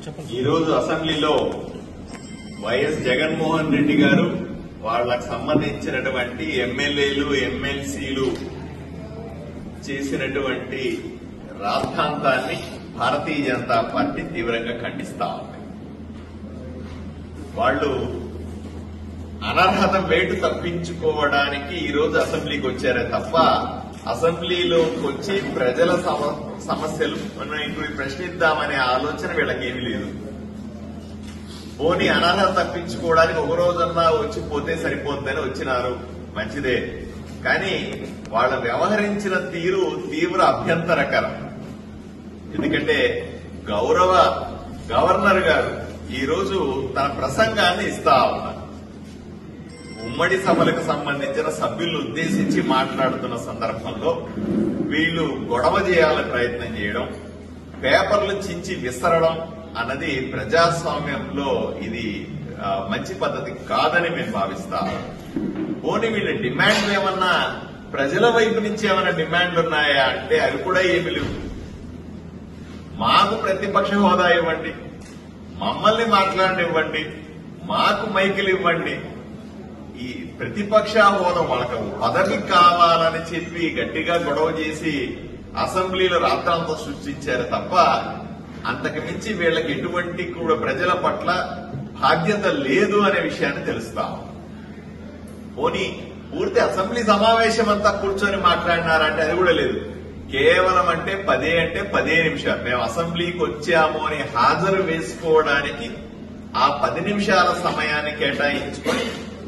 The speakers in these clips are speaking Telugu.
ఈ రోజు అసెంబ్లీలో వైఎస్ జగన్మోహన్ రెడ్డి గారు వాళ్లకు సంబంధించినటువంటి ఎమ్మెల్యేలు ఎమ్మెల్సీలు చేసినటువంటి రాద్ధాంతాన్ని భారతీయ జనతా పార్టీ తీవ్రంగా ఖండిస్తా ఉంది. వాళ్లు అనర్హత వేటు తప్పించుకోవడానికి ఈ రోజు అసెంబ్లీకి వచ్చారే తప్ప అసెంబ్లీలోకి వచ్చి ప్రజల సమస్యలు ప్రశ్నిద్దామనే ఆలోచన వీళ్ళకేమీ లేదు. పోనీ అనర్హత తప్పించుకోవడానికి ఒక రోజన్నా వచ్చి పోతే సరిపోతుందని వచ్చినారు, మంచిదే. కానీ వాళ్ళ వ్యవహరించిన తీరు తీవ్ర అభ్యంతరకరం. ఎందుకంటే గవర్నర్ గారు ఈ రోజు తన ప్రసంగాన్ని ఇస్తా ఉన్నారు. ఉమ్మడి సభలకు సంబంధించిన సభ్యులను ఉద్దేశించి మాట్లాడుతున్న సందర్భంలో వీళ్లు గొడవ చేయాలని ప్రయత్నం చేయడం, పేపర్లు చించి విసరడం అన్నది ప్రజాస్వామ్యంలో ఇది మంచి పద్ధతి కాదని మేము భావిస్తాం. పోనీ వీళ్ళ డిమాండ్లు ఏమన్నా ప్రజల వైపు నుంచి ఏమైనా డిమాండ్లు ఉన్నాయా అంటే అవి కూడా ఏమి లేవు. మాకు ప్రతిపక్ష హోదా ఇవ్వండి, మమ్మల్ని మాట్లాడనివ్వండి, మాకు మైకులు ఇవ్వండి. ఈ ప్రతిపక్ష హోదా వాళ్ళకు పదవి కావాలని చెప్పి గట్టిగా గొడవ చేసి అసెంబ్లీలో రాద్ధాంతం సృష్టించారు తప్ప అంతకు మించి వీళ్ళకి ఎటువంటి కూడా ప్రజల పట్ల బాధ్యత లేదు అనే విషయాన్ని తెలుస్తాం. పోనీ పూర్తి అసెంబ్లీ సమావేశం అంతా కూర్చొని మాట్లాడినారంటే అది కూడా లేదు. కేవలం అంటే 10 నిమిషాలు మేము అసెంబ్లీకి వచ్చాము అని హాజరు వేసుకోవడానికి ఆ 10 నిమిషాల సమయాన్ని కేటాయించుకొని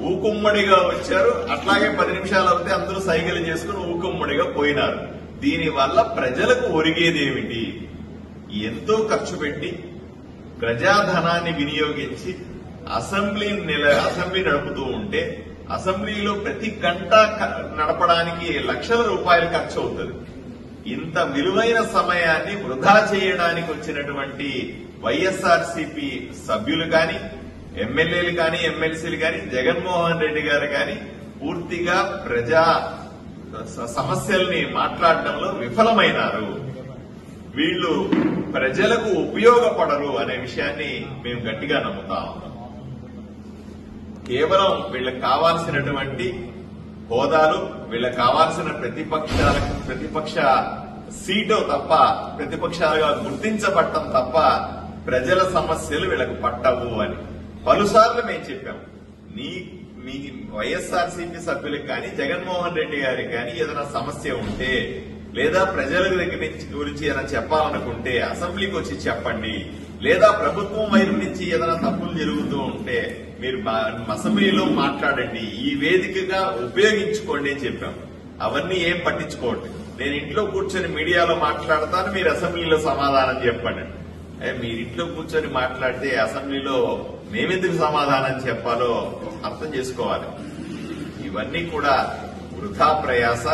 ఊకుమ్మడిగా వచ్చారు. అట్లాగే 10 నిమిషాలు అవుతే అందరూ సైకిల్ చేసుకుని ఊకుమ్మడిగా పోయినారు. దీనివల్ల ప్రజలకు ఒరిగేదేమిటి? ఎంతో ఖర్చు పెట్టి ప్రజాధనాన్ని వినియోగించి అసెంబ్లీ నడుపుతూ ఉంటే అసెంబ్లీలో ప్రతి గంట నడపడానికి లక్షల రూపాయలు ఖర్చు అవుతుంది. ఇంత విలువైన సమయాన్ని వృధా చేయడానికి వచ్చినటువంటి వైఎస్ఆర్సీపీ సభ్యులు కానీ, ఎమ్మెల్యేలు కానీ, ఎమ్మెల్సీలు కానీ, జగన్మోహన్ రెడ్డి గారు కానీ పూర్తిగా ప్రజా సమస్యల్ని మాట్లాడడంలో విఫలమైనారు. వీళ్లు ప్రజలకు ఉపయోగపడరు అనే విషయాన్ని మేము గట్టిగా నమ్ముతా ఉన్నాం. కేవలం వీళ్ళకి కావాల్సినటువంటి హోదాలు, వీళ్ళకి కావాల్సిన ప్రతిపక్ష సీటు తప్ప, ప్రతిపక్షాలుగా గుర్తించబడటం తప్ప ప్రజల సమస్యలు వీళ్ళకు పట్టవు అని పలుసార్లు మేము చెప్పాం. మీ వైఎస్ఆర్సీపీ సభ్యులకు కానీ, జగన్మోహన్ రెడ్డి గారికి కానీ ఏదైనా సమస్య ఉంటే లేదా ప్రజల గురించి ఏదైనా చెప్పాలనుకుంటే అసెంబ్లీకి వచ్చి చెప్పండి. లేదా ప్రభుత్వం వైపు నుంచి ఏదైనా తప్పులు జరుగుతూ ఉంటే మీరు అసెంబ్లీలో మాట్లాడండి, ఈ వేదికగా ఉపయోగించుకోండి అని చెప్పాం. అవన్నీ ఏం పట్టించుకోండి. నేను ఇంట్లో కూర్చొని మీడియాలో మాట్లాడతాను, మీరు అసెంబ్లీలో సమాధానం చెప్పండి. మీరు ఇంట్లో కూర్చొని మాట్లాడితే అసెంబ్లీలో మేమెందుకు సమాధానం చెప్పాలో అర్థం చేసుకోవాలి. ఇవన్నీ కూడా వృథా ప్రయాస.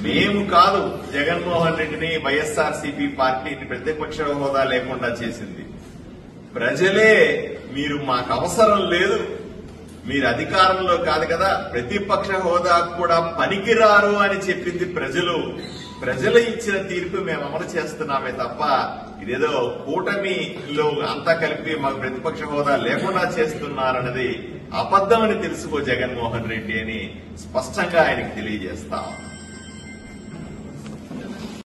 మేము కాదు జగన్మోహన్ రెడ్డిని, వైఎస్ఆర్సీపీ పార్టీని ప్రతిపక్ష హోదా లేకుండా చేసింది. ప్రజలే మీరు మాకు అవసరం లేదు, మీరు అధికారంలో కాదు కదా, ప్రతిపక్ష హోదా కూడా పనికిరారు అని చెప్పింది ప్రజలు. ప్రజలు ఇచ్చిన తీర్పు మేము అమలు చేస్తున్నామే తప్ప ఇదేదో కూటమిలో అంతా కలిపి మాకు ప్రతిపక్ష హోదా లేకుండా చేస్తున్నారన్నది అబద్దమని తెలుసుకో జగన్మోహన్ రెడ్డి అని స్పష్టంగా ఆయనకు తెలియజేస్తాం.